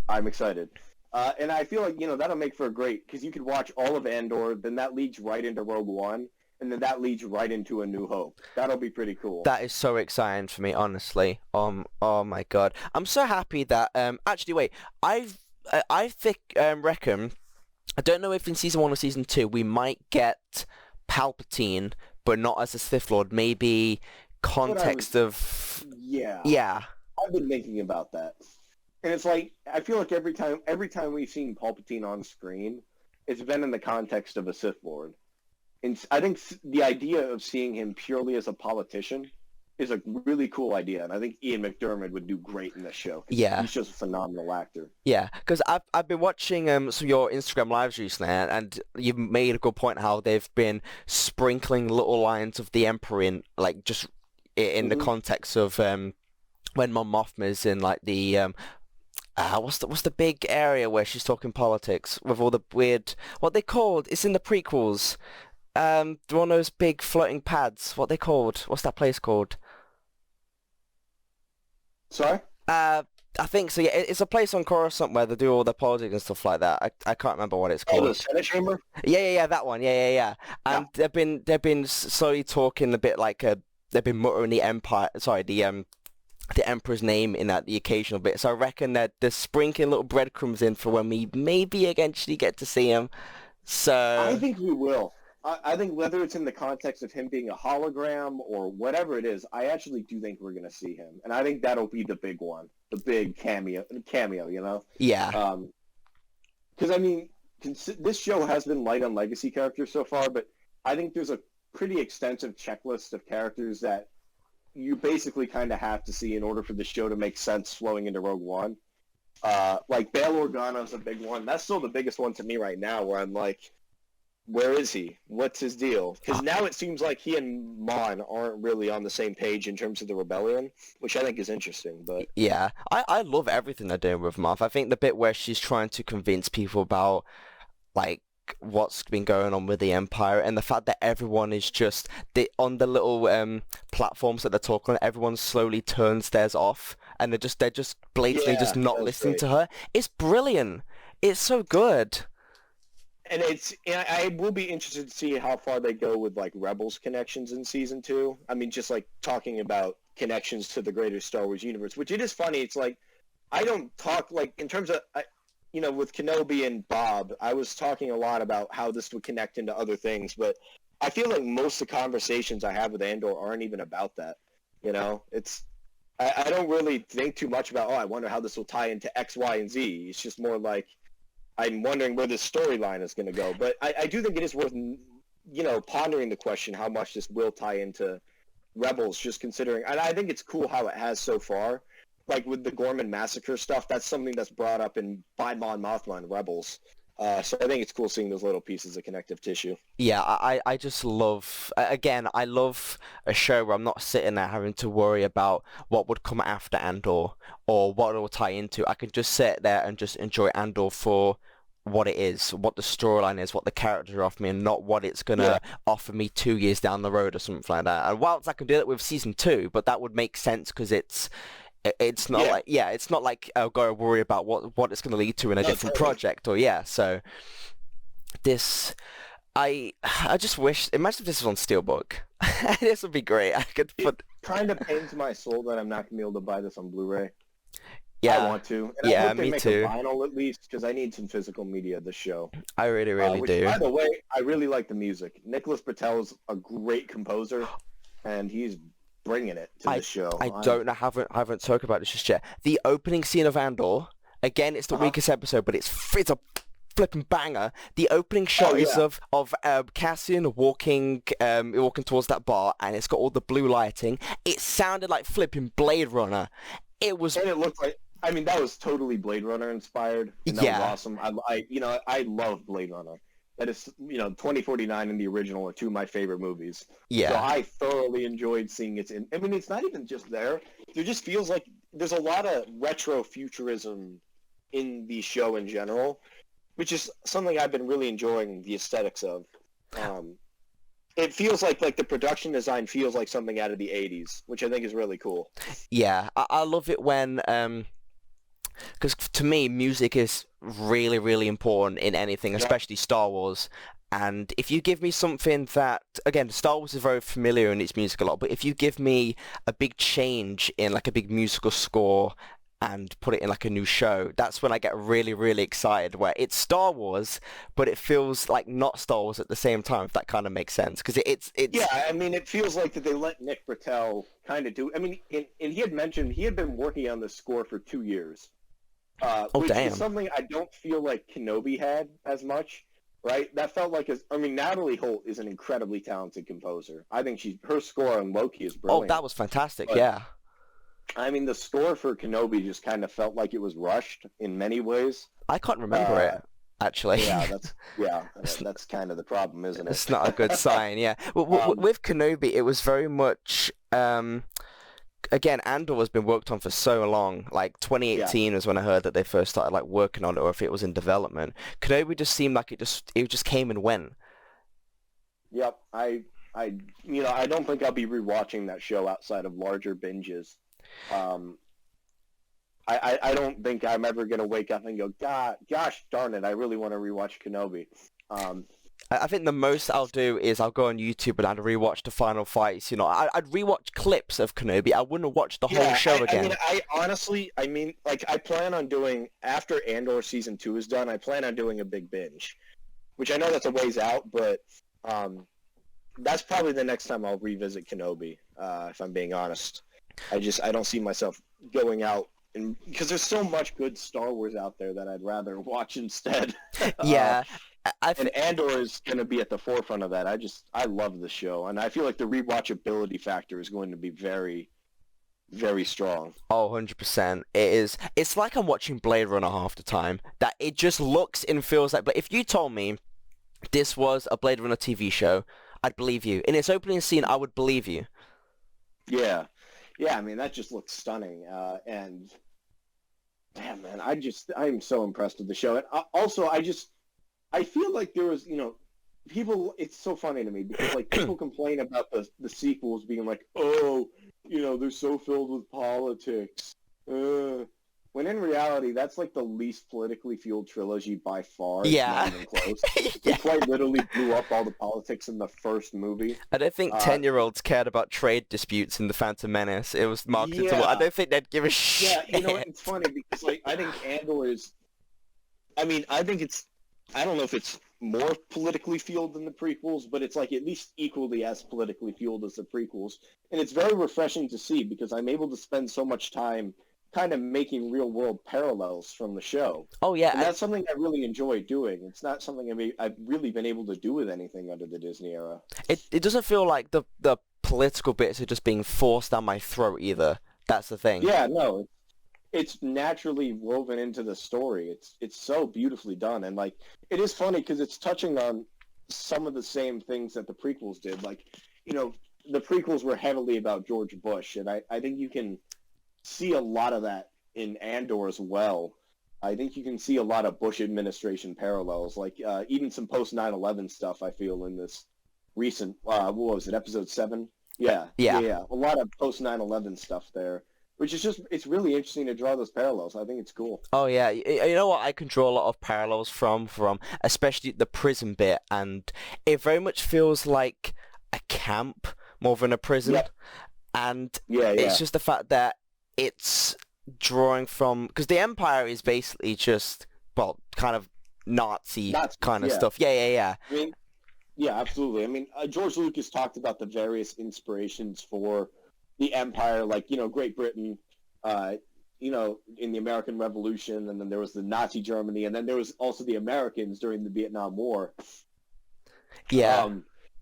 I'm excited. And I feel like, that'll make for a great, because you could watch all of Andor, then that leads right into Rogue One, and then that leads right into A New Hope. That'll be pretty cool. That is so exciting for me, honestly. Oh my God, I'm so happy that actually wait, I think reckon I don't know if in season 1 or season 2 we might get Palpatine, but not as a Sith Lord. Maybe context of Yeah, yeah. I've been thinking about that. And it's like, I feel like every time we've seen Palpatine on screen, it's been in the context of a Sith Lord. And I think the idea of seeing him purely as a politician is a really cool idea, and I think Ian McDiarmid would do great in this show. Yeah. He's just a phenomenal actor. Yeah, because I've been watching some of your Instagram lives recently, and you've made a good point how they've been sprinkling little lines of the Emperor in, like just in the context of when Mon Mothma's in like the what's the big area where she's talking politics with all the weird what they called? It's in the prequels. One of those big floating pads. What they called? What's that place called? Sorry? I think so. Yeah, it's a place on Coruscant where they do all the politics and stuff like that. I can't remember what it's Oh, called. the Senate chamber? Yeah, that one. Yeah. And Yeah. they've been slowly talking a bit like they've been muttering the Empire. Sorry, the Emperor's name in that the occasional bit. So I reckon that they're sprinkling little breadcrumbs in for when we maybe eventually get to see him. So I think we will. I think whether it's in the context of him being a hologram or whatever it is, I actually do think we're going to see him. And I think that'll be the big one, the big cameo, yeah, Because, I mean, this show has been light on legacy characters so far, but I think there's a pretty extensive checklist of characters that you basically kind of have to see in order for the show to make sense flowing into Rogue One. Like, Bail Organa's a big one. That's still the biggest one to me right now, where I'm like, where is he? What's his deal? Because now it seems like he and Mon aren't really on the same page in terms of the rebellion, which I think is interesting. But yeah. I love everything they're doing with Moff. I think the bit where she's trying to convince people about like what's been going on with the Empire and the fact that everyone is just on the little platforms that they're talking on, everyone slowly turns theirs off and they're just blatantly just not listening to her. It's brilliant. It's so good. And I will be interested to see how far they go with like Rebels connections in season 2. I mean, just like talking about connections to the greater Star Wars universe, which it is funny. It's like, I don't talk like in terms of, with Kenobi and Bob, I was talking a lot about how this would connect into other things, but I feel like most of the conversations I have with Andor aren't even about that. I don't really think too much about, I wonder how this will tie into X, Y, and Z. It's just more like, I'm wondering where this storyline is going to go. But I do think it is worth, pondering the question how much this will tie into Rebels, just considering. And I think it's cool how it has so far. Like with the Gorman Massacre stuff, that's something that's brought up by Mon Mothma and Rebels. So I think it's cool seeing those little pieces of connective tissue. Yeah, I just love, again, I love a show where I'm not sitting there having to worry about what would come after Andor or what it will tie into. I can just sit there and just enjoy Andor for what it is, what the storyline is, what the characters are offering me, and not what it's going to offer me 2 years down the road or something like that. And whilst I can do that with season 2, but that would make sense because it's not it's not like I'll go worry about what it's going to lead to in a different project so this I just wish, imagine if this was on Steelbook. This would be great. I could put. It kind of pains my soul that I'm not going to be able to buy this on Blu-ray. Yeah, I want to. And yeah, I hope they me make too. a vinyl at least, because I need some physical media of the show. I really Which, do. by the way, I really like the music. Nicholas Patel's a great composer, and he's bringing it to the show. I don't know, haven't talked about this just yet. The opening scene of Andor, again, it's the weakest episode, but it's a flipping banger. The opening shot is of Cassian walking towards that bar, and it's got all the blue lighting. It sounded like flipping Blade Runner. It was, and it looked like. I mean, that was totally Blade Runner inspired. And that was awesome. I love Blade Runner. That is, 2049 and the original are two of my favorite movies. Yeah. So I thoroughly enjoyed seeing it. I mean, it's not even just there. There just feels like there's a lot of retro futurism in the show in general, which is something I've been really enjoying the aesthetics of. It feels like the production design feels like something out of the 80s, which I think is really cool. Yeah, I love it when Because to me, music is really, really important in anything, Yeah. especially Star Wars. And if you give me something that, again, Star Wars is very familiar in its music a lot, but if you give me a big change in like a big musical score and put it in like a new show, that's when I get really, really excited, where it's Star Wars, but it feels like not Star Wars at the same time, if that kind of makes sense. Because it's Yeah, I mean, it feels like that they let Nick Britell kind of do. I mean, and he had mentioned he had been working on the score for 2 years, oh which is damn. something I don't feel like Kenobi had as much. Right? That felt like I mean, Natalie Holt is an incredibly talented composer. I think her score on Loki is Oh, brilliant. that was fantastic. But Yeah. I mean, the score for Kenobi just kind of felt like it was rushed in many ways. I can't remember it actually. Yeah, that's kind of the problem, isn't it? It's not a good sign, yeah. With Kenobi, it was very much, again, Andor has been worked on for so long. Like 2018 was when I heard that they first started like working on it, or if it was in development. Kenobi just seemed like it just came and went. Yep, I don't think I'll be rewatching that show outside of larger binges. I don't think I'm ever gonna wake up and go, God, gosh darn it, I really want to rewatch Kenobi. I think the most I'll do is I'll go on YouTube and I'd rewatch the final fights. You know, I'd rewatch clips of Kenobi. I wouldn't watch the whole show again. I mean, I honestly, like, I plan on doing, after Andor Season 2 is done, I plan on doing a big binge. Which I know that's a ways out, but that's probably the next time I'll revisit Kenobi, if I'm being honest. I don't see myself going out, because there's so much good Star Wars out there that I'd rather watch instead. Yeah. And Andor is going to be at the forefront of that. I love the show, and I feel like the rewatchability factor is going to be very, very strong. Oh, 100%. It is. It's like I'm watching Blade Runner half the time. That it just looks and feels like. But if you told me this was a Blade Runner TV show, I'd believe you. In its opening scene, I would believe you. Yeah. I mean, that just looks stunning. And damn, man, I'm so impressed with the show. And also, I feel like there was, people, it's so funny to me because, like, people complain about the sequels being like, oh, they're so filled with politics. When in reality, that's like the least politically fueled trilogy by far. It's Yeah. not even close. Yeah. It quite literally blew up all the politics in the first movie. I don't think 10-year-olds cared about trade disputes in The Phantom Menace. It was marketed to... I don't think they'd give a shit. Yeah, it's funny because, like, I think Andor is... I mean, I don't know if it's more politically fueled than the prequels, but it's, like, at least equally as politically fueled as the prequels. And it's very refreshing to see because I'm able to spend so much time kind of making real-world parallels from the show. Oh, yeah. And that's something I really enjoy doing. It's not something I've really been able to do with anything under the Disney era. It doesn't feel like the political bits are just being forced down my throat either. That's the thing. Yeah, no. It's naturally woven into the story. It's so beautifully done. And, like, it is funny because it's touching on some of the same things that the prequels did. Like, the prequels were heavily about George Bush, and I think you can see a lot of that in Andor as well. I think you can see a lot of Bush administration parallels, like even some post 9/11 stuff. I feel in this recent, what was it, episode 7? Yeah. A lot of post 9/11 stuff there, which is it's really interesting to draw those parallels. I think it's cool. Oh yeah, you know what I can draw a lot of parallels from especially the prison bit, and it very much feels like a camp more than a prison. Yep. And it's just the fact that it's drawing from, because the Empire is basically just, well, kind of Nazi kind of stuff. Yeah. I mean, yeah, absolutely. I mean, George Lucas talked about the various inspirations for the Empire, like, Great Britain, in the American Revolution, and then there was the Nazi Germany, and then there was also the Americans during the Vietnam War. Yeah.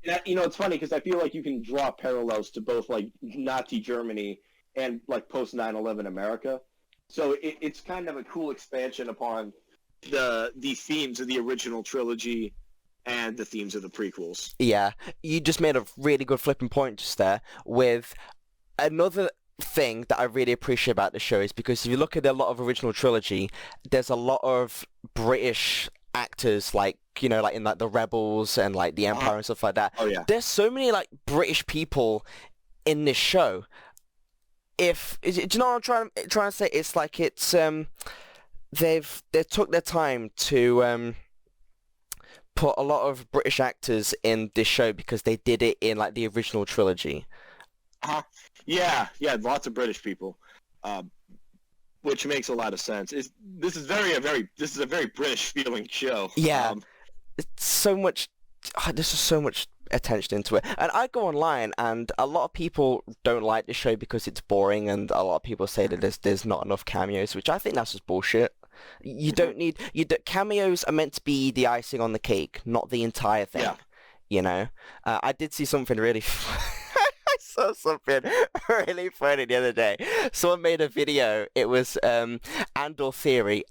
It's funny because I feel like you can draw parallels to both, like, Nazi Germany and, like, post 9/11 America. So it's kind of a cool expansion upon the themes of the original trilogy and the themes of the prequels. Yeah, you just made a really good flipping point just there with another thing that I really appreciate about the show is because if you look at a lot of original trilogy, there's a lot of British actors like, like in like the Rebels and like the Empire and stuff like that. Oh yeah. There's so many like British people in this show. Do you know what I'm trying to say? It's like they took their time to put a lot of British actors in this show because they did it in like the original trilogy. Yeah, lots of British people, which makes a lot of sense. This is a very British feeling show. Yeah, it's so much. There's just so much attention into it, and I go online, and a lot of people don't like the show because it's boring, and a lot of people say that there's not enough cameos, which I think that's just bullshit. You don't need cameos are meant to be the icing on the cake, not the entire thing. Yeah. You know, I did see something really. I saw something really funny the other day. Someone made a video. It was Andor theory.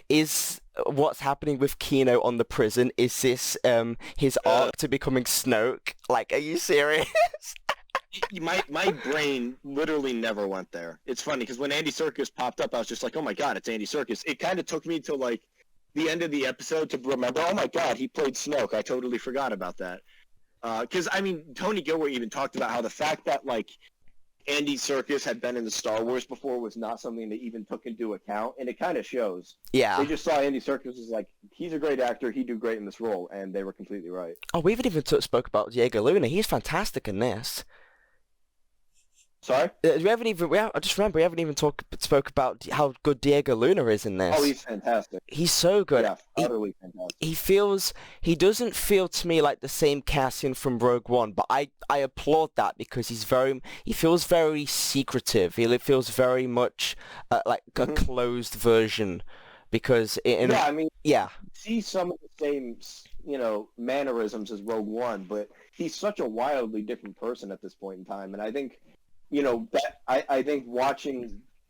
Is what's happening with Kino on the prison? Is this his arc to becoming Snoke? Like, are you serious? My brain literally never went there. It's funny because when Andy Serkis popped up, I was just like, oh my god, it's Andy Serkis. It kind of took me to like the end of the episode to remember, oh my god, he played Snoke. I totally forgot about that. Because, I mean, Tony Gilroy even talked about how the fact that, like, Andy Serkis had been in the Star Wars before was not something they even took into account, and it kind of shows. Yeah. They just saw Andy Serkis as like, he's a great actor, he'd do great in this role, and they were completely right. Oh, we haven't even spoke about Diego Luna. He's fantastic in this. Sorry? I just remember we haven't even spoke about how good Diego Luna is in this. Oh, he's fantastic. He's so good. Yeah, utterly fantastic. He doesn't feel to me like the same Cassian from Rogue One, but I applaud that because he feels very secretive. He feels very much like a closed version because see some of the same, mannerisms as Rogue One, but he's such a wildly different person at this point in time, and I think I think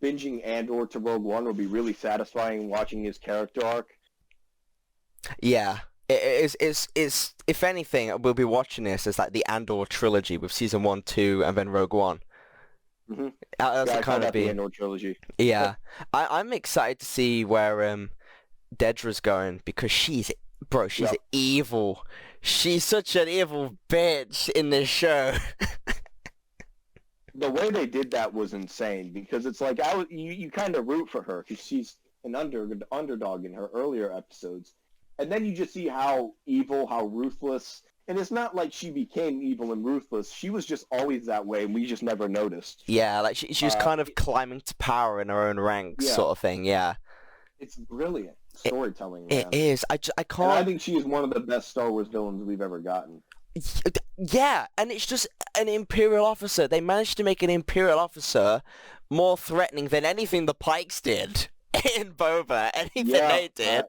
binging Andor to Rogue One will be really satisfying watching his character arc. Yeah. It's if anything, we'll be watching this as like the Andor trilogy with season 1, 2, and then Rogue One. Mm-hmm. That's kind of the Andor trilogy. Yeah. I'm excited to see where Dedra's going because she's evil. She's such an evil bitch in this show. The way they did that was insane because it's like you kind of root for her because she's an underdog in her earlier episodes, and then you just see how evil, how ruthless, and it's not like she became evil and ruthless. She was just always that way, and we just never noticed. Yeah, like she was kind of climbing to power in her own ranks, sort of thing. Yeah, it's brilliant storytelling. It is. I can't. And I think she is one of the best Star Wars villains we've ever gotten. Yeah, and it's just an Imperial officer. They managed to make an Imperial officer more threatening than anything the Pikes did in Boba. Anything they did.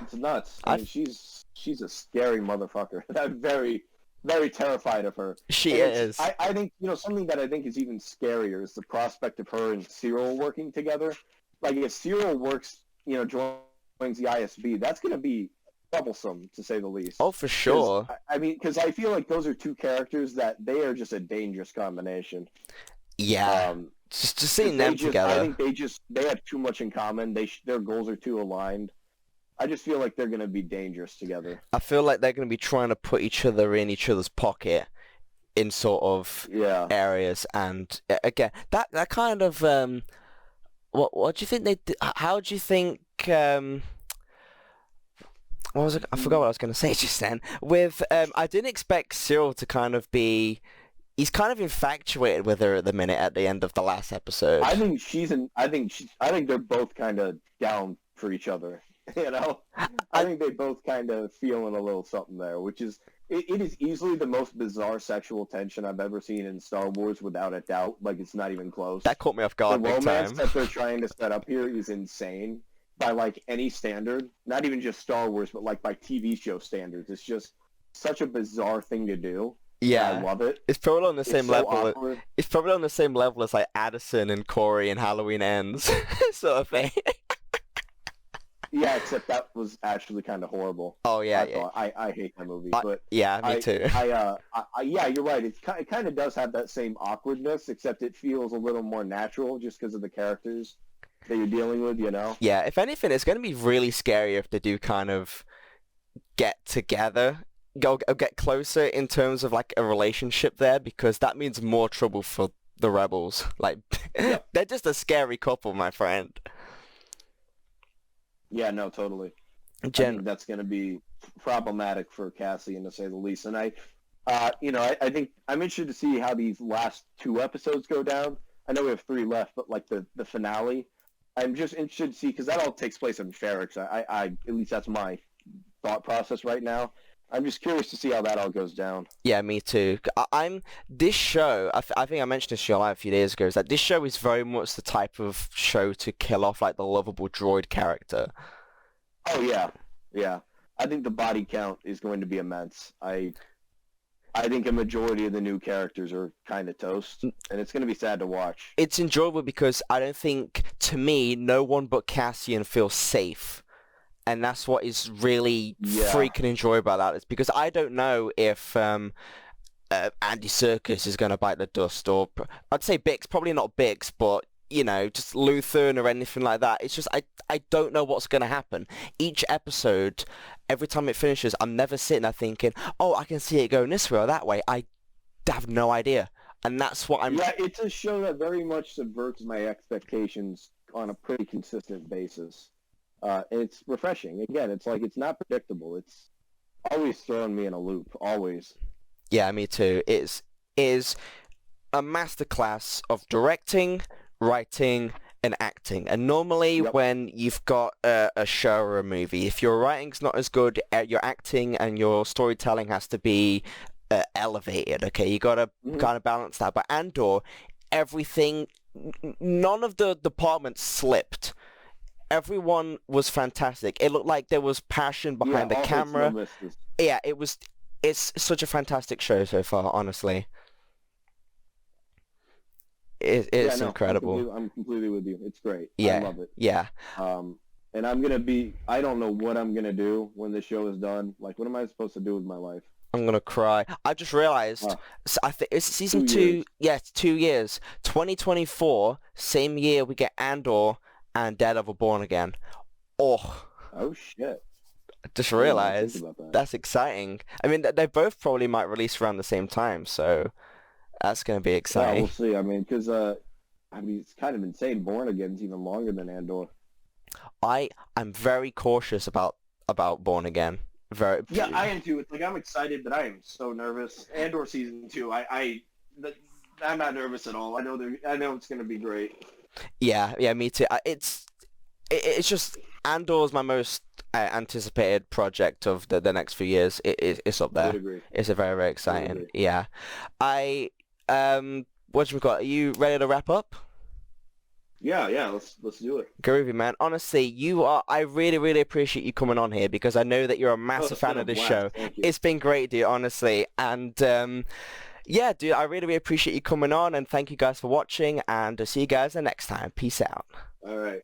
It's nuts. I mean, she's a scary motherfucker. I'm very, very terrified of her. She is. I think, something that I think is even scarier is the prospect of her and Cyril working together. Like, if Cyril works, joins the ISB, that's going to be troublesome, to say the least. Oh, for sure. I mean, because I feel like those are two characters that they are just a dangerous combination. Yeah. Just seeing them together. I think they have too much in common. Their goals are too aligned. I just feel like they're going to be dangerous together. I feel like they're going to be trying to put each other in each other's pocket in sort of areas. And again, that kind of what do you think they? How do you think? What was it? I forgot what I was going to say just then. With I didn't expect Cyril to kind of be. He's kind of infatuated with her at the minute. At the end of the last episode, I think I think they're both kind of down for each other. I think they both kind of feeling a little something there, which is it is easily the most bizarre sexual tension I've ever seen in Star Wars, without a doubt. Like, it's not even close. That caught me off guard. The big romance time. that they're trying to set up here is insane by like any standard, not even just Star Wars, but like by TV show standards. It's just such a bizarre thing to do. Yeah, I love it. It's probably on the same level. Awkward. It's probably on the same level as like Addison and Corey in Halloween Ends, sort of thing. Yeah, except that was actually kind of horrible. Oh yeah, I hate that movie. But yeah, me too. Yeah, you're right. It kind of does have that same awkwardness, except it feels a little more natural just because of the characters that you're dealing with. Yeah, if anything, it's going to be really scary if they do kind of get together, get closer in terms of like a relationship there, because that means more trouble for the rebels. Like, they're just a scary couple, my friend. Yeah, no, totally. I Gen think that's going to be problematic for Cassian, to say the least. And I think I'm interested to see how these last 2 episodes go down. I know we have 3 left, but like the finale, I'm just interested to see, because that all takes place in Ferrix. At least that's my thought process right now. I'm just curious to see how that all goes down. Yeah, me too. This show. I think I mentioned this to you a few days ago. Is that this show is very much the type of show to kill off like the lovable droid character. Oh yeah, yeah. I think the body count is going to be immense. I think a majority of the new characters are kind of toast, and it's going to be sad to watch. It's enjoyable because I don't think, to me, no one but Cassian feels safe. And that's what is really freaking enjoyable about that. Is because I don't know if Andy Serkis is going to bite the dust, or I'd say Bix, probably not Bix, but just Luthern or anything like that. It's just I don't know what's going to happen. Each episode, every time it finishes, I'm never sitting there thinking, oh, I can see it going this way or that way. I have no idea. And that's what I'm... Yeah, it's a show that very much subverts my expectations on a pretty consistent basis. It's refreshing. Again, it's like it's not predictable. It's always throwing me in a loop. Always. Yeah, me too. It is a masterclass of directing, writing, and acting. And normally when you've got a show or a movie, if your writing's not as good, your acting and your storytelling has to be elevated. Okay, you got to kind of balance that. But Andor, everything, none of the departments slipped. Everyone was fantastic. It looked like there was passion behind the camera. Yeah, it's such a fantastic show so far, honestly. It's incredible. I'm completely with you. It's great. Yeah, I love it. Yeah. And I don't know what I'm going to do when the show is done. Like, what am I supposed to do with my life? I'm going to cry. I just realized, I think it's season 2. Yeah, it's 2 years. 2024, same year we get Andor and Daredevil Born Again. Oh shit. I just realized. That's exciting. I mean, they both probably might release around the same time, so that's going to be exciting. Yeah, we'll see. I mean, because it's kind of insane. Born Again's even longer than Andor. I'm very cautious about Born Again. Yeah, I am too. It's like I'm excited, but I am so nervous. Andor season 2, I'm not nervous at all. I know it's going to be great. Yeah, me too. It's just Andor's my most anticipated project of the next few years. It's up there. It's a very, very exciting. Yeah. What have we got? Are you ready to wrap up? Yeah, let's do it. Groovy, man. Honestly, I really, really appreciate you coming on here because I know that you're a massive fan of this show. It's been great, dude, honestly. And yeah, dude, I really, really appreciate you coming on, and thank you guys for watching, and I'll see you guys the next time. Peace out. All right.